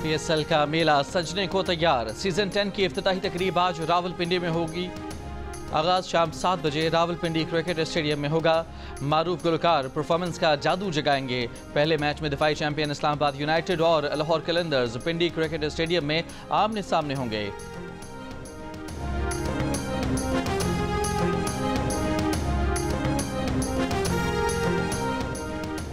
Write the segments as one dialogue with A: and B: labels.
A: PSL का मेला सजने को तैयार। सीजन 10 की इफ्तिताही तकरीब आज रावलपिंडी में होगी। आगाज शाम 7 बजे रावलपिंडी क्रिकेट स्टेडियम में होगा। मारूफ गुलकार परफॉर्मेंस का जादू जगाएंगे। पहले मैच में दिफाई चैंपियन इस्लामाबाद यूनाइटेड और लाहौर कलंदर्स पिंडी क्रिकेट स्टेडियम में आमने सामने होंगे।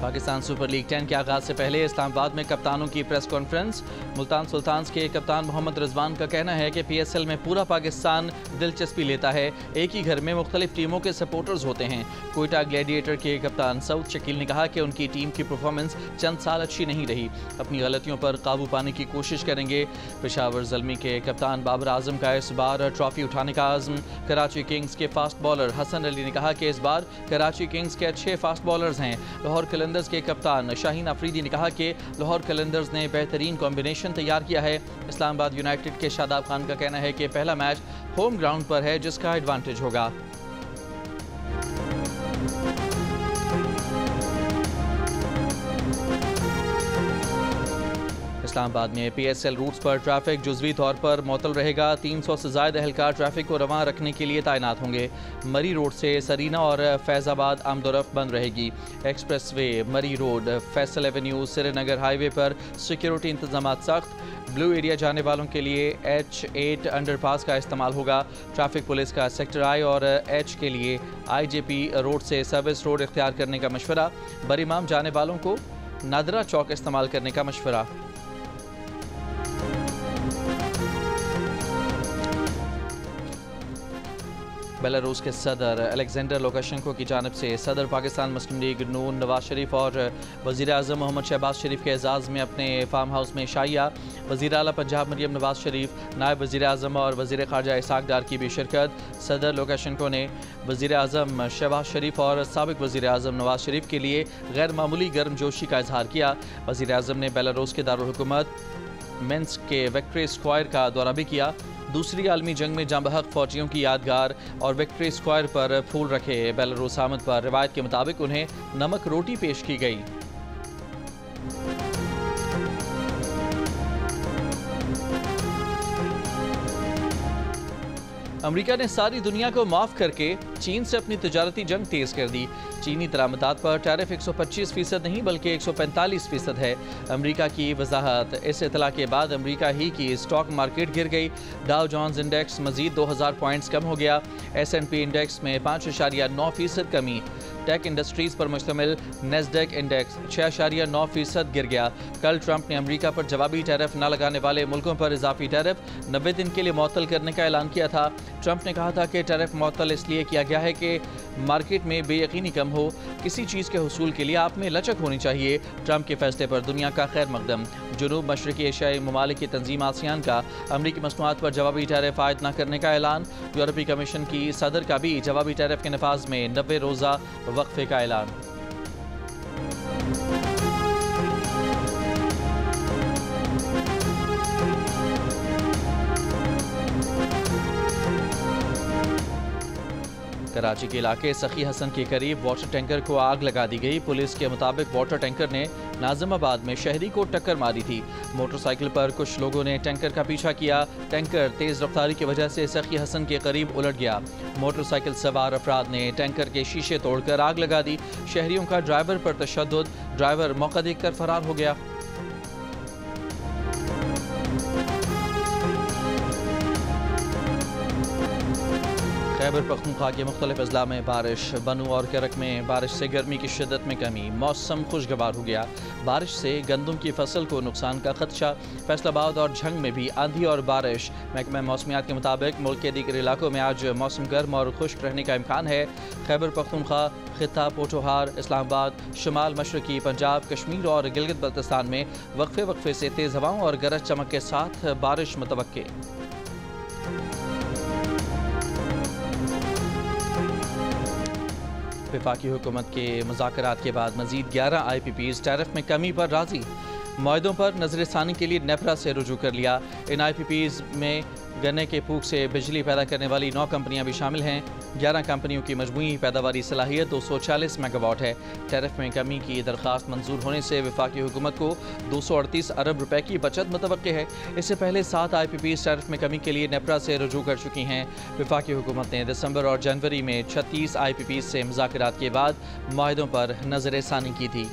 A: पाकिस्तान सुपर लीग 10 के आगाज से पहले इस्लामाबाद में कप्तानों की प्रेस कॉन्फ्रेंस। मुल्तान सुल्तान्स के कप्तान मोहम्मद रिजवान का कहना है कि PSL में पूरा पाकिस्तान दिलचस्पी लेता है। एक ही घर में मुख्तलिफ टीमों के सपोर्टर्स होते हैं। कोयटा ग्लैडिएटर के कप्तान सऊद शकील ने कहा कि उनकी टीम की परफॉर्मेंस चंद साल अच्छी नहीं रही, अपनी गलतियों पर काबू पाने की कोशिश करेंगे। पेशावर ज़ल्मी के कप्तान बाबर आजम का इस बार ट्रॉफी उठाने का आज़म। कराची किंग्स के फास्ट बॉलर हसन अली ने कहा कि इस बार कराची किंग्स के अच्छे फास्ट बॉलर्स हैं। लाहौर कलंदर्स के कप्तान शाहीन अफरीदी ने कहा कि लाहौर कलंदर्स ने बेहतरीन कॉम्बिनेशन तैयार किया है। इस्लामाबाद यूनाइटेड के शादाब खान का कहना है कि पहला मैच होम ग्राउंड पर है, जिसका एडवांटेज होगा। इस्लामाबाद में PSL रूट्स पर ट्रैफिक जुज़वी तौर पर मुअत्तल रहेगा। 300 से ज़ायद एहलकार ट्रैफिक को रवां रखने के लिए तैनात होंगे। मरी रोड से सरीना और फैज़ाबाद आमदोरफ्त बंद रहेगी। एक्सप्रेस वे, मरी road, Faisal Avenue, Srinagar highway पर सिक्योरिटी इंतजाम सख्त। ब्लू एरिया जाने वालों के लिए H8 अंडरपास का इस्तेमाल होगा। ट्रैफिक पुलिस का सेक्टर I और H के लिए IJP रोड से सर्विस रोड इख्तियार करने का मशवरा। बरीमाम जाने वालों को नादरा चौक इस्तेमाल करने का मशवरा। बेलारूस के सदर अलेक्जेंडर लुकाशेंको की जानिब से सदर पाकिस्तान मुस्लिम लीग नून नवाज शरीफ और वज़ीर आज़म मोहम्मद शहबाज शरीफ के एजाज़ में अपने फार्म हाउस में शाइया। वज़ीर आला पंजाब मरियम नवाज शरीफ, नायब वज़ीर आज़म और वज़ीर ख़ारजा इसहाक़ डार की भी शिरकत। सदर लुकाशेंको ने वज़ीर आज़म शहबाज शरीफ और साबिक़ वज़ीर आज़म नवाज शरीफ के लिए गैर मामूली गर्मजोशी का इजहार किया। वज़ीर आज़म ने बेलारूस के दारुल हुकूमत मिन्स्क के विक्ट्री स्क्वायर का दौरा भी किया। दूसरी आलमी जंग में जाँ बहक फौजियों की यादगार और विक्ट्री स्क्वायर पर फूल रखे। बेलारूस आमद पर रिवायत के मुताबिक उन्हें नमक रोटी पेश की गई। अमेरिका ने सारी दुनिया को माफ़ करके चीन से अपनी तिजारती जंग तेज़ कर दी। चीनी दरामदात पर टैरिफ 125% नहीं बल्कि 145% है। अमेरिका की वजाहत। इस इतला के बाद अमेरिका ही की स्टॉक मार्केट गिर गई। डाउ जोन्स इंडेक्स मजीद 2000 पॉइंट्स कम हो गया। S&P इंडेक्स में 5.9% कमी। टेक इंडस्ट्रीज पर मुश्तमिल नेस्डेक इंडेक्स 6.9% गिर गया। कल ट्रंप ने अमेरिका पर जवाबी टैरिफ न लगाने वाले मुल्कों पर इजाफी टैरिफ 90 दिन के लिए मुअत्तल करने का ऐलान किया था। ट्रंप ने कहा था कि टैरिफ मुअत्तल इसलिए किया गया है कि मार्केट में बेयकीनी कम हो। किसी चीज़ के हुसूल के लिए आप में लचक होनी चाहिए। ट्रंप के फैसले पर दुनिया का खैर मकदम। जनूब मशरकी एशियाई ममालिक की तंजीम आसियान का अमरीकी मसनूआत पर जवाबी टैरिफ आयद न करने का ऐलान। यूरोपीय कमीशन की सदर का भी जवाबी टैरिफ के नफाज में 90 रोज़ा वक्फे का ऐलान। कराची के इलाके सखी हसन के करीब वाटर टैंकर को आग लगा दी गई। पुलिस के मुताबिक वाटर टैंकर ने नाज़िमाबाद में शहरी को टक्कर मारी थी। मोटरसाइकिल पर कुछ लोगों ने टैंकर का पीछा किया। टैंकर तेज़ रफ्तारी की वजह से सखी हसन के करीब उलट गया। मोटरसाइकिल सवार अफराद ने टैंकर के शीशे तोड़कर आग लगा दी। शहरियों का ड्राइवर पर तशद्दुद। ड्राइवर मौका देखकर फरार हो गया। खैबर पख्तूनख्वा के मुख्तलिफ अजला में बारिश। बनू और करक में बारिश से गर्मी की शिद्दत में कमी। मौसम खुशगवार हो गया। बारिश से गंदम की फसल को नुकसान का खदशा। फैसलाबाद और झंग में भी आंधी और बारिश। महकमा मौसमियात के मुताबिक मुल्क के दीगर इलाकों में आज मौसम गर्म और खुश्क रहने का इम्कान है। खैबर पख्तूनख्वा, खित्ता पोठोहार, इस्लामाबाद, शुमाल मशरकी पंजाब, कश्मीर और गिलगित बल्तिस्तान में वक्फे वक्फे से तेज़ हवाओं और गरज चमक के साथ बारिश मुतवक्के। वफाकी हुकूमत के मुज़ाकरात के बाद मज़ीद 11 IPPs टैरिफ में कमी पर राज़ी। मुआहदों पर नजरसानी के लिए नेपरा से रुजू कर लिया। इन IPPs में गन्ने के फूक से बिजली पैदा करने वाली 9 कंपनियां भी शामिल हैं। 11 कंपनियों की मजमूई पैदावारी सलाहियत 240 मेगावाट है। टैरिफ में कमी की दरख्वास्त मंजूर होने से वफाकी हुकूमत को 238 अरब रुपए की बचत मुतवक्के है। इससे पहले 7 IPPs टैरिफ में कमी के लिए नेपरा से रुजू कर चुकी हैं। वफाकी हुकूमत ने दिसंबर और जनवरी में 36 IPPs से मुज़ाकरात के बाद मुआहदों पर नजरसानी की थी।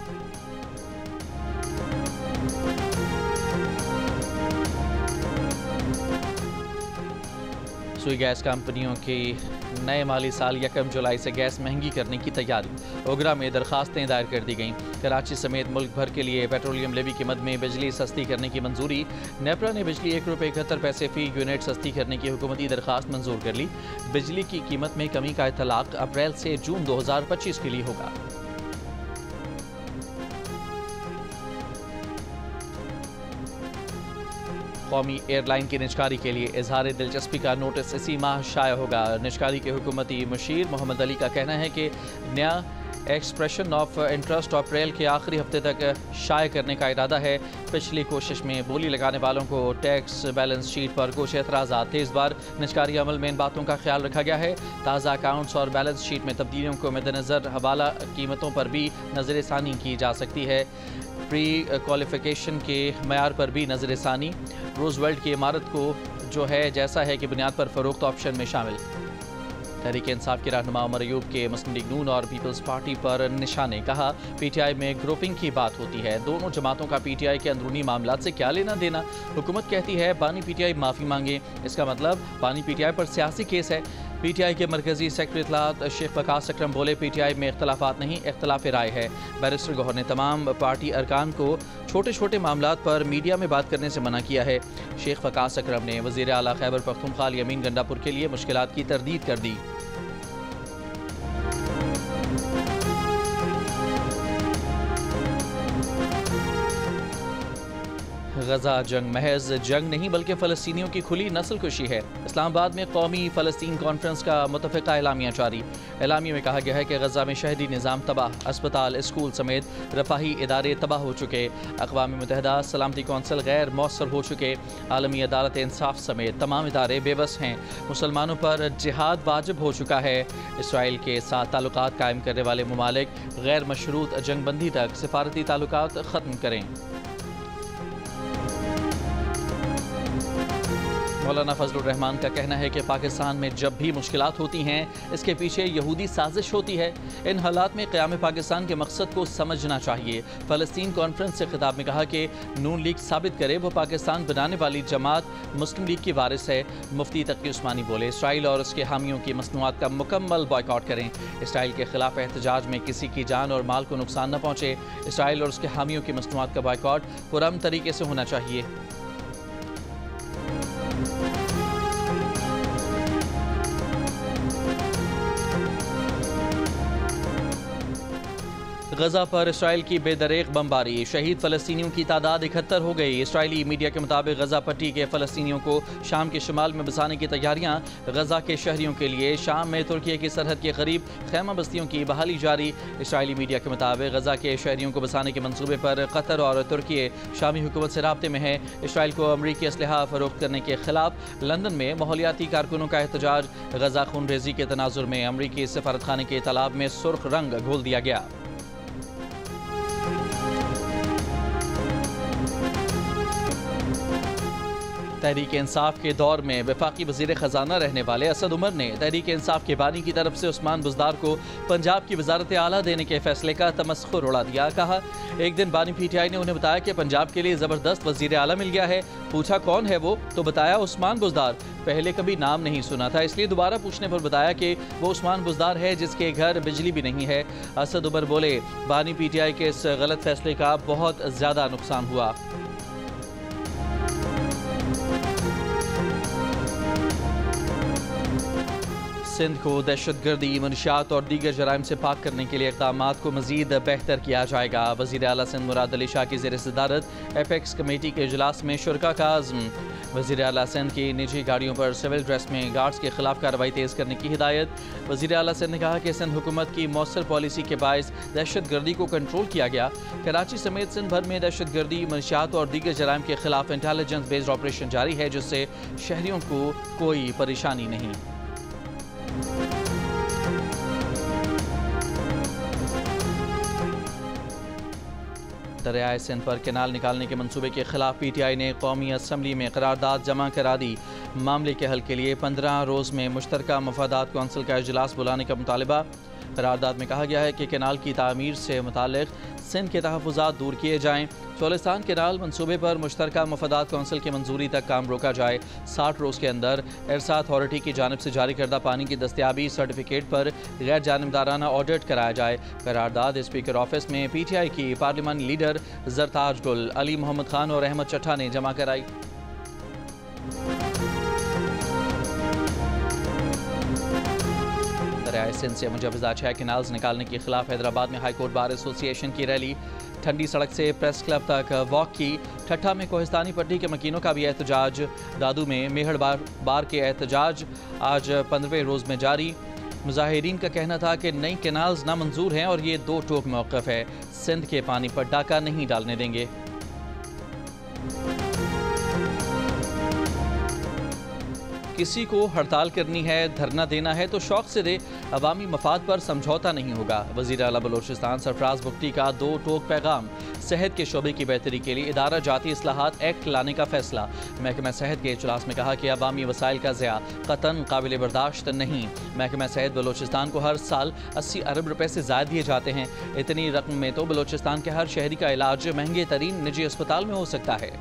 A: सुई गैस कंपनियों की नए माली साल 1 जुलाई से गैस महंगी करने की तैयारी। ओगरा में दरखास्तें दायर कर दी गईं। कराची समेत मुल्क भर के लिए पेट्रोलियम लेवी की मद में बिजली सस्ती करने की मंजूरी। नेपरा ने बिजली ₹1.71 फी यूनिट सस्ती करने की हुकूमती दरखास्त मंजूर कर ली। बिजली की कीमत में कमी का इतलाक अप्रैल से जून 2025 के लिए होगा। कौमी एयरलाइन की निजकारी के लिए इजहार दिलचस्पी का नोटिस इसी माह शाया होगा। निजकारी के हुकूमती मुशीर मोहम्मद अली का कहना है कि नया एक्सप्रेशन ऑफ इंटरेस्ट अप्रैल के आखिरी हफ्ते तक शाया करने का इरादा है। पिछली कोशिश में बोली लगाने वालों को टैक्स बैलेंस शीट पर कुछ एतराज़ात थे। इस बार निजकारी अमल में इन बातों का ख्याल रखा गया है। ताज़ा अकाउंट्स और बैलेंस शीट में तब्दीलियों को मद्देनज़र हवाला कीमतों पर भी नजरसानी की जा सकती है। प्री क्वालिफिकेशन के मयार पर भी नजरसानी। रूजवेल्ट की इमारत को जो है जैसा है कि बुनियाद पर फ़रोख्त ऑप्शन में शामिल। तहरीक इंसाफ के रहनुमा उमर अयूब के मुस्लिम लीग नून और पीपल्स पार्टी पर निशाने। कहा PTI में ग्रुपिंग की बात होती है। दोनों जमातों का PTI के अंदरूनी मामलात से क्या लेना देना। हुकूमत कहती है बानी PTI माफ़ी मांगे, इसका मतलब बानी PTI पर सियासी केस है। PTI के मरकजी सेक्रेटरी इत्तलात शेख वकास अकरम बोले PTI में इख्तलाफात नहीं, इख्तलाफ राय है। बैरिस्टर गौहर ने तमाम पार्टी अरकान को छोटे छोटे मामलात पर मीडिया में बात करने से मना किया है। शेख वकास अकरम ने वज़ीर आला खैबर पख्तूनख्वा अमीन गंडापुर के लिए मुश्किलात की तरदीद कर दी। गजा जंग महज जंग नहीं बल्कि फ़लस्तीनियों की खुली नस्ल कुशी है। इस्लामाबाद में कौमी फ़लस्तीन कॉन्फ्रेंस का मुतफ़िक़ा एलामिया जारी। एलामिया में कहा गया है कि गजा में शहरी निज़ाम तबाह, अस्पताल, स्कूल समेत रफ़ाही इदारे तबाह हो चुके। अक़वाम मुत्तहिदा सलामती कौंसिल गैर मौसर हो चुके। आलमी अदालत इंसाफ समेत तमाम इदारे बेबस हैं। मुसलमानों पर जिहाद वाजिब हो चुका है। इसराइल के साथ ताल्लुकात कायम करने वाले ममालिक गैर मशरूत जंगबंदी तक सिफारती ताल्लुकात ख़त्म करें। मौलाना फजलुर रहमान का कहना है कि पाकिस्तान में जब भी मुश्किलात होती हैं इसके पीछे यहूदी साजिश होती है। इन हालात में क़याम पाकिस्तान के मकसद को समझना चाहिए। फ़लस्तीन कॉन्फ्रेंस से खिताब में कहा कि नून लीग साबित करे वो पाकिस्तान बनाने वाली जमात मुस्लिम लीग की वारिस है। मुफ्ती तकी उस्मानी बोले इसराइल और उसके हामियों की मसनूआत का मुकम्मल बॉयकॉट करें। इसराइल के खिलाफ एहतजाज में किसी की जान और माल को नुकसान न पहुँचे। इसराइल और उसके हामियों की मसनूआत का बॉयकॉट पुरअमन तरीके से होना चाहिए। गजा पर इसराइल की बेदरेक बमबारी, शहीद फ़लस्तीनियों की तादाद 71 हो गई। इसराइली मीडिया के मुताबिक गजा पट्टी के फ़लस्तीनियों को शाम के शुमाल में बसाने की तैयारियां। गजा के शहरियों के लिए शाम में तुर्की की सरहद के करीब खैमा बस्तियों की बहाली जारी। इसराइली मीडिया के मुताबिक गजा के शहरियों को बसाने के मनसूबे पर कतर और तुर्की शामी हुकूमत से राब्ते में है। इसराइल को अमरीकी असलहा फ़रोख्त करने के खिलाफ लंदन में माहौलियाती कारकुनों का एहतजाज। गजा खून रेजी के तनाजुर में अमरीकी सफारतखाने के तालाब में सुर्ख रंग घोल दिया गया। तहरीक इंसाफ के दौर में वफाकी वज़ीर ख़जाना रहने वाले असद उमर ने तहरीक इंसाफ के बानी की तरफ से उस्मान बुज़दार को पंजाब की वजारत आला देने के फैसले का तमस्खुर उड़ा दिया। कहा एक दिन बानी PTI ने उन्हें बताया कि पंजाब के लिए ज़बरदस्त वज़ीर आला मिल गया है। पूछा कौन है वो, तो बताया उस्मान बुज़दार। पहले कभी नाम नहीं सुना था, इसलिए दोबारा पूछने पर बताया कि वो उस्मान बुज़दार है जिसके घर बिजली भी नहीं है। असद उमर बोले बानी PTI के इस गलत फैसले का बहुत ज़्यादा नुकसान हुआ। सिंध को दहशतगर्दी, मनशियात और दीगर जराइम से पाक करने के लिए इक़दामात को मज़ीद बेहतर किया जाएगा। वज़ीर आला सिंध मुराद अली शाह की ज़ेर सदारत एपेक्स कमेटी के इजलास में शुरका का आज़म। वज़ीर आला सिंध की निजी गाड़ियों पर सिविल ड्रेस में गार्ड्स के खिलाफ कार्रवाई तेज़ करने की हिदायत। वज़ीर आला सिंध ने कहा कि सिंध हुकूमत की मौसर पॉलिसी के बायस दहशतगर्दी को कंट्रोल किया गया। कराची समेत सिंध भर में दहशतगर्दी, मनशियात और दीगर जराइम के खिलाफ इंटेलिजेंस बेस्ड ऑपरेशन जारी है, जिससे शहरियों को कोई परेशानी नहीं। दरियाए सिंध पर कैनाल निकालने के मंसूबे के खिलाफ PTI ने कौमी असम्बली में करारदाद जमा करा दी। मामले के हल के लिए 15 रोज़ में मुश्तरका मफादात कौंसिल का इजलास बुलाने का मुतालबा। करारदाद में कहा गया है कि कैनाल की तामीर से मुताल्लिक़ सिंध के तहफ़्फ़ुज़ात दूर किए जाएँ। चोलिस्तान कैनाल मंसूबे पर मुश्तरका मफादात कौंसिल की मंजूरी तक काम रोका जाए। 60 रोज़ के अंदर इरसा अथॉरिटी की जानिब से जारी करदा पानी की दस्तियाबी सर्टिफिकेट पर गैर जानिबदाराना ऑडिट कराया जाए। करारदाद स्पीकर ऑफिस में PTI की पार्लिमानी लीडर जरताज गुल, अली मोहम्मद खान और अहमद चट्टा ने जमा कराई। दरियाए सिंध से मुजवज़ा 6 कैनाल्स निकालने के खिलाफ हैदराबाद में हाई कोर्ट बार एसोसिएशन की रैली। ठंडी सड़क से प्रेस क्लब तक वॉक की। ठट्ठा में कोहिस्तानी पट्टी के मकीनों का भी एहतजाज। दादू में मेहड़ बार के एहतजाज आज 15वें रोज़ में जारी। मुजाहिरीन का कहना था कि नई कैनाल्स नामंजूर हैं और ये दो टोक मौक़िफ़ है, सिंध के पानी पर डाका नहीं डालने देंगे। किसी को हड़ताल करनी है, धरना देना है तो शौक से दे, अवामी मफाद पर समझौता नहीं होगा। वज़ीर आला बलोचिस्तान सरफराज बुख्ती का दो टोक पैगाम। सेहत के शोबे की बेहतरी के लिए इदारा जाती इस्लाहात एक्ट लाने का फैसला। महकमा सेहत के इजलास में कहा कि अवामी वसाइल का ज़िया क़तन काबिल बर्दाश्त नहीं। महकमा सेहत बलोचिस्तान को हर साल 80 अरब रुपए से ज़ायद दिए जाते हैं। इतनी रकम में तो बलोचिस्तान के हर शहरी का इलाज महंगे तरीन निजी अस्पताल में हो सकता है।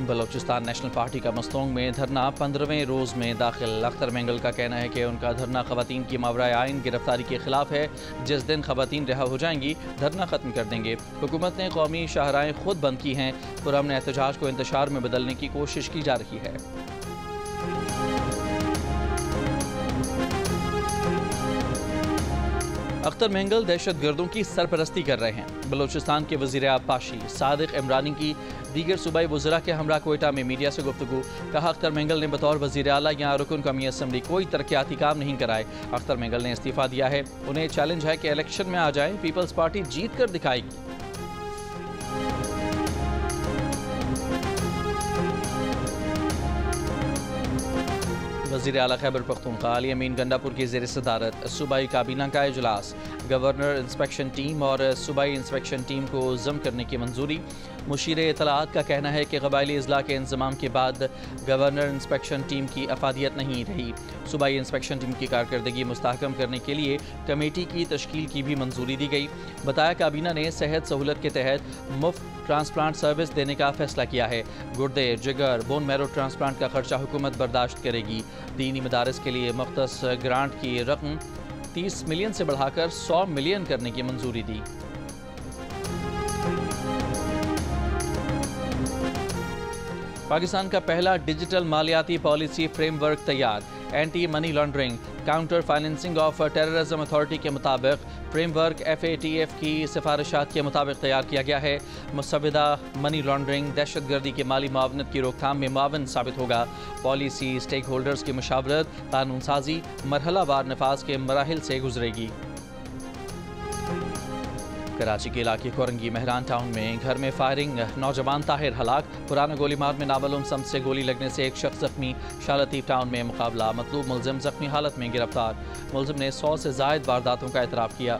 A: बलोचिस्तान नेशनल पार्टी का मस्तोंग में धरना 15वें रोज़ में दाखिल। अख्तर मेंगल का कहना है कि उनका धरना ख़वातीन की मावराए आइन गिरफ्तारी के खिलाफ है। जिस दिन ख़वातीन रिहा हो जाएंगी धरना ख़त्म कर देंगे। हुकूमत ने कौमी शाहराएँ खुद बंद की हैं। पुरअमन एहतजाज को इंतशार में बदलने की कोशिश की जा रही है। अख्तर मेंगल दहशतगर्दों की सरपरस्ती कर रहे हैं। बलोचिस्तान के वज़ीर आबपाशी सादिक इमरानी की दीगर सूबाई वज़रा के हमरा कोयटा में मीडिया से गुफ्तगू। कहा अख्तर मेंगल ने बतौर वज़ीर आला यहाँ रुकन कौमी असम्बली कोई तरक्याती काम नहीं कराए। अख्तर मेंगल ने इस्तीफ़ा दिया है। उन्हें चैलेंज है कि इलेक्शन में आ जाए, पीपल्स पार्टी जीत कर दिखाएगी। वज़ीर आला खैबर पख्तूनख्वा अली अमीन गंडापुर की ज़ेर सदारत सूबाई काबीना का इजलास। गवर्नर इंस्पेक्शन टीम और सूबाई इंस्पेक्शन टीम को ज़म करने की मंजूरी। मुशीर इतलात का कहना है कि कबायली अजला के इंज़माम के बाद गवर्नर इंस्पेक्शन टीम की अफादियत नहीं रही। सूबाई इंस्पेक्शन टीम की कारकर्दगी मुस्तहकम करने के लिए कमेटी की तश्कील की भी मंजूरी दी गई। बताया काबीना ने सेहत सहूलत के तहत मुफ्त ट्रांसप्लांट सर्विस देने का फैसला किया है। गुर्दे, जिगर, बोन मैरो ट्रांसप्लांट का खर्चा हुकूमत बर्दाश्त करेगी। दीनी मदारस के लिए मुख्तस ग्रांट की रकम 30 मिलियन से बढ़ाकर 100 मिलियन करने की मंजूरी दी। पाकिस्तान का पहला डिजिटल मालियाती पॉलिसी फ्रेमवर्क तैयार। Anti money laundering, counter financing of terrorism authority के मुताबिक फ्रेमवर्क FATF की सिफारिशात के मुताबिक तैयार किया गया है। मुसव्विदा मनी लॉन्ड्रिंग, दहशतगर्दी के माली मुआवनत की रोकथाम में मुआवन साबित होगा। पॉलिसी स्टेक होल्डर्स की मुशावरत, कानून साजी मरहलावार नफाज के मराहिल से गुजरेगी। कराची के इलाके कोरंगी मेहरान टाउन में घर में फायरिंग, नौजवान ताहिर हलाक। पुराना गोलीमार में नामालूम समत से गोली लगने से एक शख्स जख्मी। शालतीफ टाउन में मुकाबला, मतलूब मुलजिम जख्मी हालत में गिरफ्तार। मुलजिम ने 100 से जायद वारदातों का एतराफ़ किया।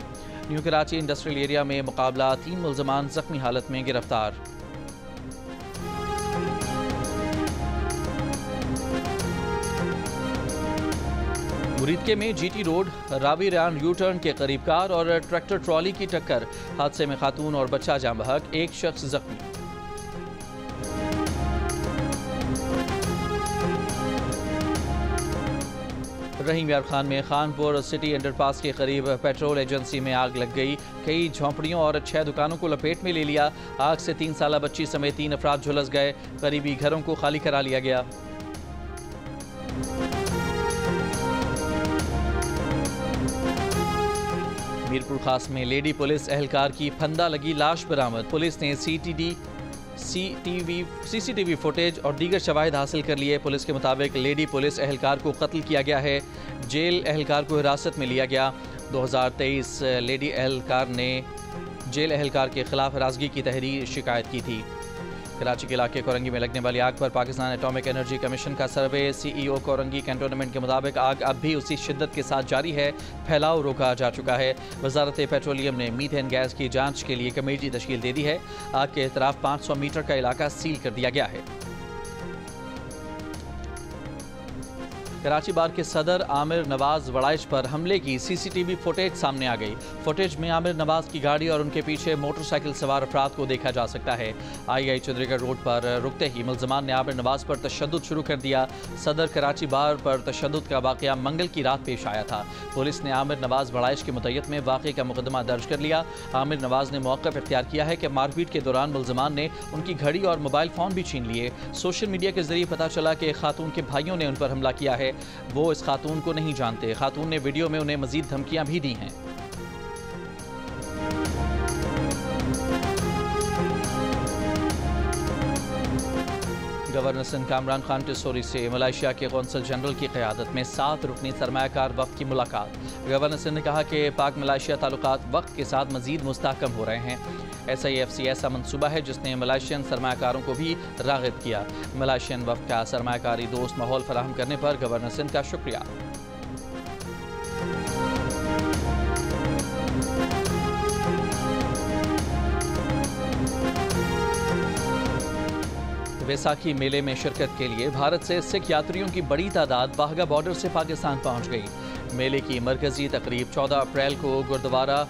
A: न्यू कराची इंडस्ट्रियल एरिया में मुकाबला, 3 मुलजमान जख्मी हालत में गिरफ्तार। मुरीदके में GT road Ravi Ryan U turn के करीब कार और ट्रैक्टर ट्रॉली की टक्कर। हादसे में खातून और बच्चा जाँ बहक, एक शख्स जख्मी। रहीम यार खान में खानपुर सिटी अंडरपास के करीब पेट्रोल एजेंसी में आग लग गई। कई झोंपड़ियों और 6 दुकानों को लपेट में ले लिया। आग से 3 साला बच्ची समेत 3 अफराद झुलस गए। करीबी घरों को खाली करा लिया गया। मीरपुर खास में लेडी पुलिस एहलकार की फंदा लगी लाश बरामद। पुलिस ने सीसीटीवी फुटेज और दीगर शवाहिद हासिल कर लिए। पुलिस के मुताबिक लेडी पुलिस एहलकार को कत्ल किया गया है। जेल एहलकार को हिरासत में लिया गया। 2023 लेडी एहलकार ने जेल एहलकार के खिलाफ हिरासगी की तहरीर शिकायत की थी। कराची के इलाके कोरंगी में लगने वाली आग पर पाकिस्तान एटॉमिक एनर्जी कमीशन का सर्वे। CEO कोरंगी कैंटोनमेंट के मुताबिक आग अब भी उसी शिद्दत के साथ जारी है। फैलाव रोका जा चुका है। वजारत पेट्रोलियम ने मीथेन गैस की जांच के लिए कमेटी तश्कील दे दी है। आग के इतराफ 500 मीटर का इलाका सील कर दिया गया है। कराची बार के सदर आमिर नवाज वड़ाइश पर हमले की CCTV फुटेज सामने आ गई। फुटेज में आमिर नवाज की गाड़ी और उनके पीछे मोटरसाइकिल सवार अफराद को देखा जा सकता है। II चंद्रीगढ़ रोड पर रुकते ही मुलजमान ने आमिर नवाज पर तशद्दुद शुरू कर दिया। सदर कराची बार पर तशद्दुद का वाकया मंगल की रात पेश आया था। पुलिस ने आमिर नवाज वड़ाइश के मुतय्यद में वाक़े का मुकदमा दर्ज कर लिया। आमिर नवाज ने मौक़िफ़ इख्तियार किया है कि मारपीट के दौरान मुलजमान ने उनकी घड़ी और मोबाइल फ़ोन भी छीन लिए। सोशल मीडिया के जरिए पता चला कि खातून के भाइयों ने उन पर हमला किया है। वो इस खातून को नहीं जानते। खातून ने वीडियो में उन्हें मजीद धमकियां भी दी हैं। गवर्नर सिंध कामरान खान टिसोरी से मलेशिया के कौंसल जनरल की क़यादत में 7 रुकनी सरमायाकार वफ़द की मुलाकात। गवर्नर सिंध ने कहा कि पाक मलेशिया ताल्लुकात वक्त के साथ मजीद मुस्तहकम हो रहे हैं। SIFC ऐसा मंसूबा है जिसने मलेशियन सरमायाकारों को भी राग़िब किया। मलेशियन वफ़द का सरमायाकारी दोस्त माहौल फराहम करने पर गवर्नर सिंध का शुक्रिया। वैसाखी मेले में शिरकत के लिए भारत से सिख यात्रियों की बड़ी तादाद वाहगा बॉर्डर से पाकिस्तान पहुंच गई। मेले की मरकजी तकरीब 14 अप्रैल को गुरुद्वारा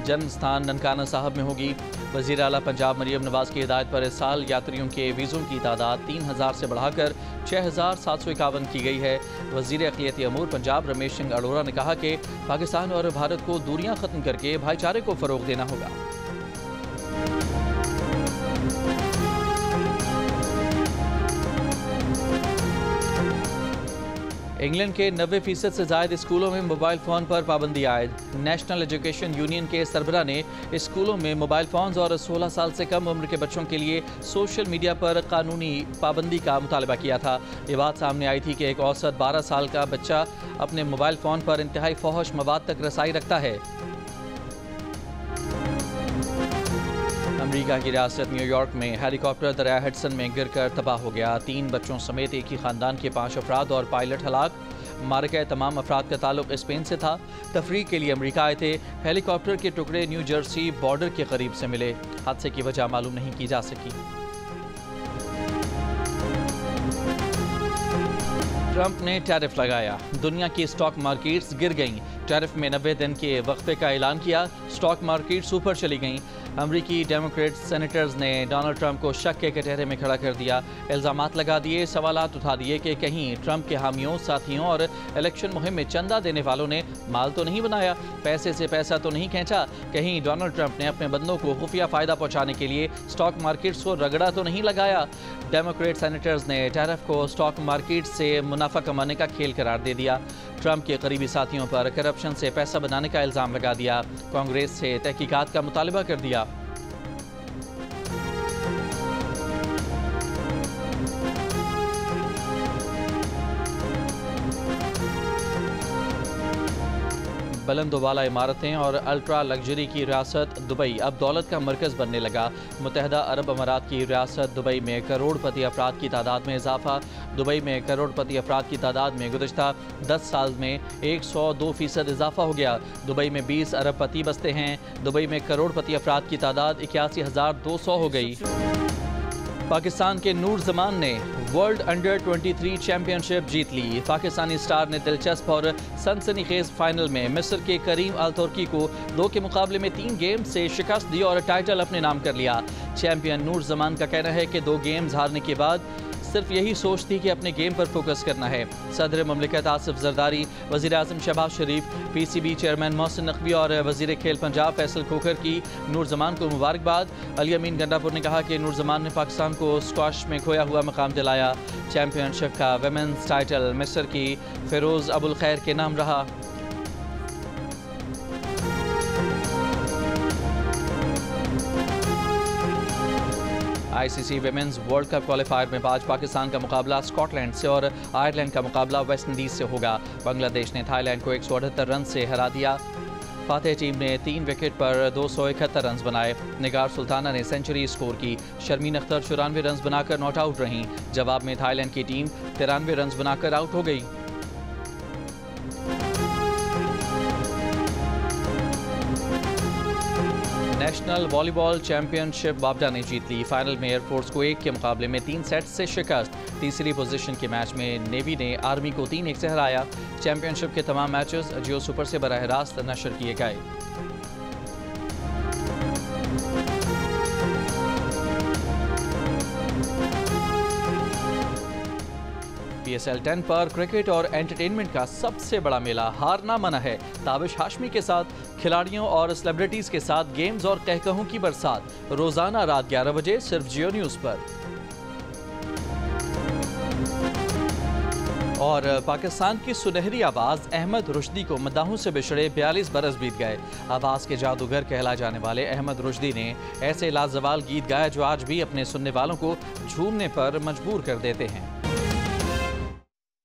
A: जन्म स्थान ननकाना साहब में होगी। वज़ीर आला पंजाब मरियम नवाज की हिदायत पर इस साल यात्रियों के वीज़ों की तादाद 3000 से बढ़ाकर 6751 की गई है। वज़ीर अक़लियती अमूर पंजाब रमेश सिंह अरोड़ा ने कहा कि पाकिस्तान और भारत को दूरियां ख़त्म करके भाईचारे को फ़रोग़ देना होगा। इंग्लैंड के 90% से ज़ायद स्कूलों में मोबाइल फ़ोन पर पाबंदी आयद। नेशनल एजुकेशन यूनियन के सरबरा ने स्कूलों में मोबाइल फ़ोन्स और 16 साल से कम उम्र के बच्चों के लिए सोशल मीडिया पर कानूनी पाबंदी का मुतालबा किया था। ये बात सामने आई थी कि एक औसत 12 साल का बच्चा अपने मोबाइल फ़ोन पर इंतहाई फौहश मवाद तक रसाई रखता है। अमेरिका की रियासत न्यूयॉर्क में हेलीकॉप्टर दरिया हडसन में गिरकर तबाह हो गया। 3 बच्चों समेत एक ही खानदान के 5 अफराद और पायलट हलाक। मारे गए तमाम अफराद का ताल्लुक स्पेन से था। तफरीक के लिए अमेरिका आए थे। हेलीकॉप्टर के टुकड़े न्यू जर्सी बॉर्डर के करीब से मिले। हादसे की वजह मालूम नहीं की जा सकी। ट्रंप ने टैरिफ लगाया। दुनिया की स्टॉक मार्केट्स गिर गईं। टैरिफ में 90 दिन के वक्फे का ऐलान किया। स्टॉक मार्केट्स ऊपर चली गईं। अमरीकी डेमोक्रेट सेनेटर्स ने डोनाल्ड ट्रंप को शक के कटहरे में खड़ा कर दिया। इल्ज़ामात लगा दिए, सवालात उठा दिए कि कहीं ट्रंप के हामियों, साथियों और इलेक्शन मुहिम में चंदा देने वालों ने माल तो नहीं बनाया, पैसे से पैसा तो नहीं खींचा, कहीं डोनाल्ड ट्रंप ने अपने बंदों को खुफिया फ़ायदा पहुँचाने के लिए स्टॉक मार्केट्स को रगड़ा तो नहीं लगाया। डेमोक्रेट सेनेटर्स ने टैरिफ को स्टॉक मार्केट से मुनाफा कमाने का खेल करार दे दिया। ट्रंप के करीबी साथियों पर करप्शन से पैसा बनाने का इल्ज़ाम लगा दिया। कांग्रेस से तहकीकात का मुतालबा कर दिया। बुलंदवाला इमारतें और अल्ट्रा लग्जरी की रियासत दुबई अब दौलत का मरकज़ बनने लगा। मुत्तहदा अरब अमारात की रियासत दुबई में करोड़पति अफराद की तादाद में इजाफा। दुबई में करोड़पति अफराद की तादाद में गुज़श्ता 10 साल में 102% इजाफा हो गया। दुबई में 20 अरबपति बसते हैं। दुबई में करोड़पति अफराद की तादाद 81,200 हो गई। पाकिस्तान के नूर जमान ने वर्ल्ड अंडर 23 चैंपियनशिप जीत ली। पाकिस्तानी स्टार ने दिलचस्प और सनसनीखेज फाइनल में मिस्र के करीम अल तुर्की को 2 के मुकाबले में 3 गेम से शिकस्त दी और टाइटल अपने नाम कर लिया। चैंपियन नूर जमान का कहना है कि 2 गेम्स हारने के बाद सिर्फ यही सोच थी कि अपने गेम पर फोकस करना है। सदर ममलिकत आसिफ जरदारी, वज़ीर आज़म शहबाज शरीफ, PCB चेयरमैन मोहसिन नकवी और वज़ीर खेल पंजाब फैसल खोखर की नूर जमान को मुबारकबाद। अली अमीन गंडापुर ने कहा कि नूर जमान ने पाकिस्तान को स्क्वाश में खोया हुआ मकाम दिलाया। चैंपियनशिप का वुमेन्स टाइटल मिस्र की फिरोज अबुल खैर के नाम रहा। ICC women's world cup qualifier में आज पाकिस्तान का मुकाबला स्कॉटलैंड से और आयरलैंड का मुकाबला वेस्ट इंडीज से होगा। बांग्लादेश ने थाईलैंड को 178 रन से हरा दिया। फातेह टीम ने 3 विकेट पर 271 रन बनाए। निगार सुल्ताना ने सेंचुरी स्कोर की। शर्मीन अख्तर 94 रन बनाकर नॉट आउट रहीं। जवाब में थाईलैंड की टीम 93 रन बनाकर आउट हो गई। नेशनल वॉलीबॉल चैंपियनशिप बाबडा ने जीत ली। फाइनल में एयरफोर्स को 1 के मुकाबले में 3 सेट से शिकस्त। तीसरी पोजीशन के मैच में नेवी ने आर्मी को 3-1 से हराया। चैंपियनशिप के तमाम मैचेस जियो सुपर से बराह रास्त नशर किए गए। PSL 10 पर क्रिकेट और एंटरटेनमेंट का सबसे बड़ा मेला हारना मना है। ताबिश हाशमी के साथ खिलाड़ियों और सेलिब्रिटीज के साथ गेम्स और कहकहों की बरसात रोजाना रात 11 बजे सिर्फ जियो न्यूज पर। और पाकिस्तान की सुनहरी आवाज अहमद रुश्दी को मदाहों से बिछड़े 42 बरस बीत गए। आवाज के जादूगर कहला जाने वाले अहमद रुश्दी ने ऐसे लाजवाल गीत गाए जो आज भी अपने सुनने वालों को झूमने पर मजबूर कर देते हैं।